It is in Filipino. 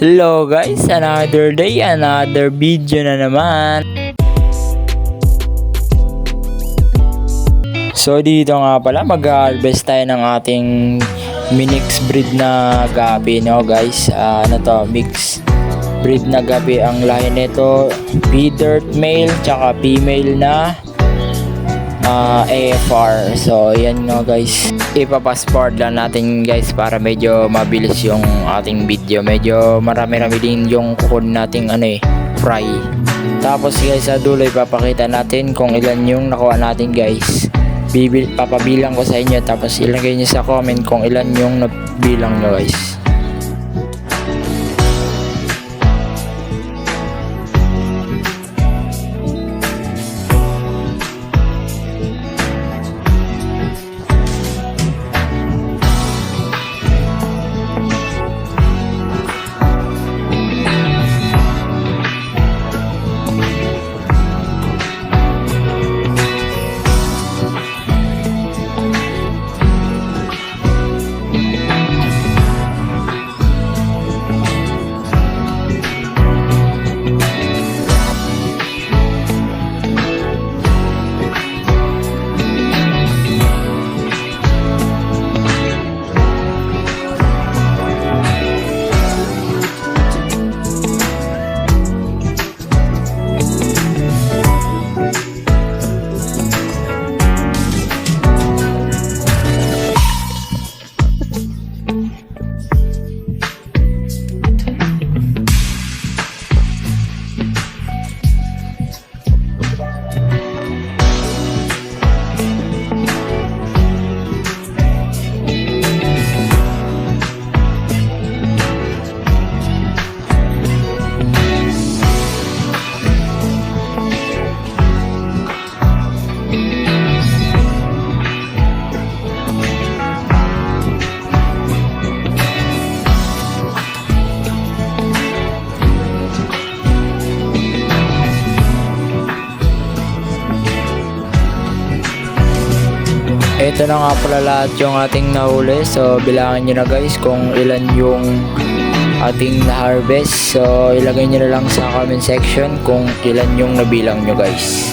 Hello guys, another day, another video na naman. So dito nga pala mag-harvest tayo ng ating mix breed na gabi, no guys. Mix breed na gabi ang lahi nito, feeder male tsaka female na AFR. So yan nga guys, ipapassport lang natin guys para medyo mabilis yung ating video. Medyo marami-rami din yung kukunin nating fry. Tapos guys sa dulo ipapakita natin kung ilan yung nakuha natin guys. Papabilang ko sa inyo, tapos ilagay nyo sa comment kung ilan yung nabilang nyo guys. Ito na nga pala lahat yung ating nahuli. So bilangin nyo na guys kung ilan yung ating na-harvest. So ilagay nyo na lang sa comment section kung ilan yung nabilang nyo guys.